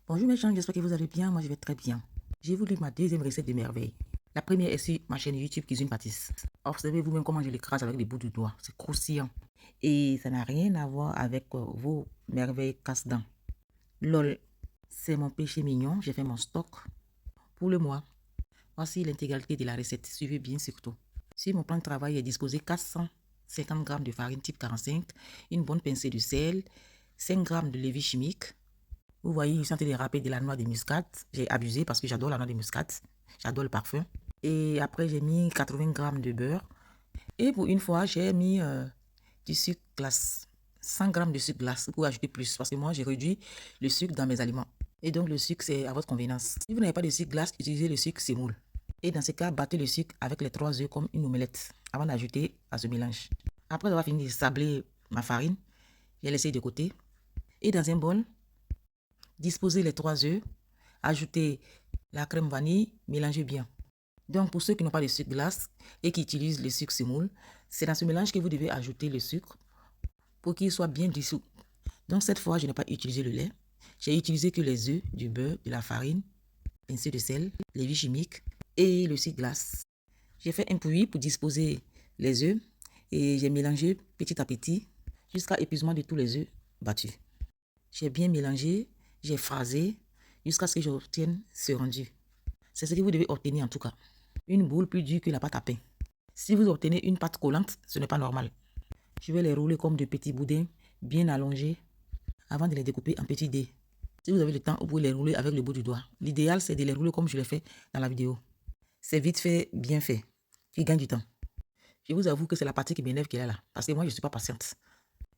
Bonjour mes gens, j'espère que vous allez bien. Moi, je vais très bien. J'ai voulu ma deuxième recette de merveille. La première est sur ma chaîne YouTube Cuisine Pâtisse. Observez vous-même comment je l'écrase avec les bouts du doigt. C'est croustillant. Et ça n'a rien à voir avec vos merveilles casse-dents. Lol, c'est mon péché mignon. J'ai fait mon stock pour le mois. Voici l'intégralité de la recette. Suivez bien surtout. Sur mon plan de travail est disposé 450 g de farine type 45, une bonne pincée de sel, 5 g de levure chimique. Vous voyez, je suis en train de râper de la noix de muscade. J'ai abusé parce que j'adore la noix de muscade. J'adore le parfum. Et après, j'ai mis 80 g de beurre. Et pour une fois, j'ai mis du sucre glace. 100 g de sucre glace. Vous pouvez ajouter plus parce que moi, j'ai réduit le sucre dans mes aliments. Et donc, le sucre, c'est à votre convenance. Si vous n'avez pas de sucre glace, utilisez le sucre sémoule. Et dans ce cas, battez le sucre avec les 3 œufs comme une omelette avant d'ajouter à ce mélange. Après avoir fini de sabler ma farine, j'ai laissé de côté. Et dans un bol, disposez les 3 œufs, ajoutez la crème vanille, mélangez bien. Donc pour ceux qui n'ont pas de sucre glace et qui utilisent le sucre semoule, c'est dans ce mélange que vous devez ajouter le sucre pour qu'il soit bien dissous. Donc cette fois, je n'ai pas utilisé le lait. J'ai utilisé que les œufs, du beurre, de la farine, pincée de sel, levure chimique et le sucre glace. J'ai fait un puits pour disposer les œufs et j'ai mélangé petit à petit jusqu'à épuisement de tous les œufs battus. J'ai bien mélangé, j'ai phrasé jusqu'à ce que j'obtienne ce rendu. C'est ce que vous devez obtenir en tout cas. Une boule plus dure que la pâte à pain. Si vous obtenez une pâte collante, ce n'est pas normal. Je vais les rouler comme de petits boudins bien allongés avant de les découper en petits dés. Si vous avez le temps, vous pouvez les rouler avec le bout du doigt. L'idéal, c'est de les rouler comme je l'ai fait dans la vidéo. C'est vite fait, bien fait. Tu gagnes du temps. Je vous avoue que c'est la partie qui m'énerve qu'elle est là. Parce que moi, je ne suis pas patiente.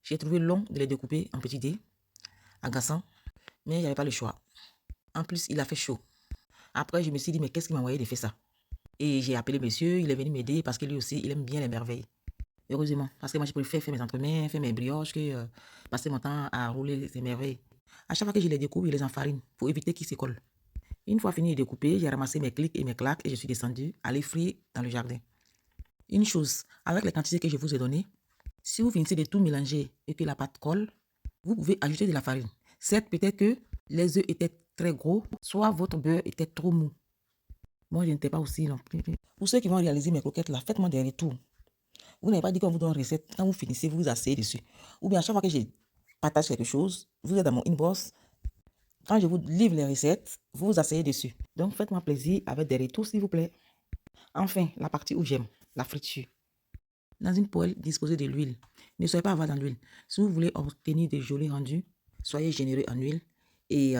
J'ai trouvé long de les découper en petits dés, agaçant, mais il n'y avait pas le choix. En plus, il a fait chaud. Après, je me suis dit, mais qu'est-ce qui m'a envoyé de faire ça? Et j'ai appelé monsieur, il est venu m'aider parce que lui aussi, il aime bien les merveilles. Heureusement, parce que moi, je préfère faire mes entremets, faire mes brioches que passer mon temps à rouler ces merveilles. À chaque fois que je les découpe, je les enfarine pour éviter qu'ils se collent. Une fois fini de découper, j'ai ramassé mes clics et mes claques et je suis descendu à les frire dans le jardin. Une chose, avec les quantités que je vous ai données, si vous finissez de tout mélanger et que la pâte colle, vous pouvez ajouter de la farine. Certes, peut-être que les œufs étaient très gros, soit votre beurre était trop mou. Moi, je n'étais pas aussi non plus. Pour ceux qui vont réaliser mes croquettes là, faites-moi des retours. Vous n'avez pas dit qu'on vous donne une recette. Quand vous finissez, vous vous asseyez dessus. Ou bien à chaque fois que je partage quelque chose, vous êtes dans mon inbox. Quand je vous livre les recettes, vous vous asseyez dessus. Donc, faites-moi plaisir avec des retours, s'il vous plaît. Enfin, la partie où j'aime, la friture. Dans une poêle, disposez de l'huile. Ne soyez pas avare dans l'huile. Si vous voulez obtenir de jolis rendus, soyez généreux en huile. Et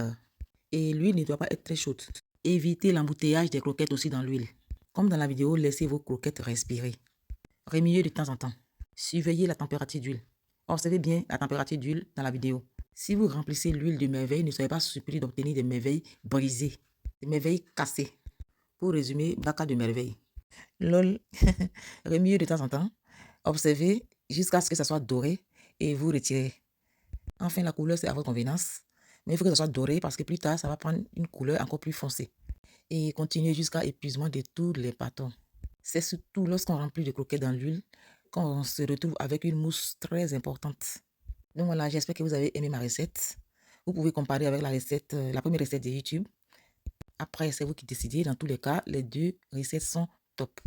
l'huile ne doit pas être très chaude. Évitez l'embouteillage des croquettes aussi dans l'huile. Comme dans la vidéo, laissez vos croquettes respirer. Remuez de temps en temps. Surveillez la température d'huile. Observez bien la température d'huile dans la vidéo. Si vous remplissez l'huile de merveille, ne soyez pas surpris d'obtenir des merveilles brisées, des merveilles cassées. Pour résumer, baka de merveille. Lol, remuez de temps en temps. Observez jusqu'à ce que ça soit doré et vous retirez. Enfin, la couleur, c'est à votre convenance. Mais il faut que ça soit doré parce que plus tard, ça va prendre une couleur encore plus foncée. Et continuez jusqu'à épuisement de tous les bâtons. C'est surtout lorsqu'on remplit de croquettes dans l'huile qu'on se retrouve avec une mousse très importante. Donc voilà, j'espère que vous avez aimé ma recette. Vous pouvez comparer avec la recette, la première recette de YouTube. Après, c'est vous qui décidez. Dans tous les cas, les deux recettes sont top.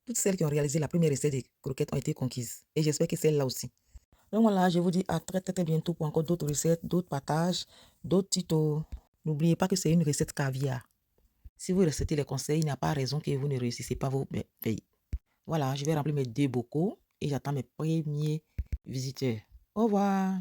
Toutes celles qui ont réalisé la première recette des croquettes ont été conquises. Et j'espère que celle-là aussi. Donc voilà, je vous dis à très très très bientôt pour encore d'autres recettes, d'autres partages, d'autres tutos. N'oubliez pas que c'est une recette caviar. Si vous respectez les conseils, il n'y a pas raison que vous ne réussissez pas vos pays. Voilà, je vais remplir mes 2 bocaux et j'attends mes premiers visiteurs. Au revoir.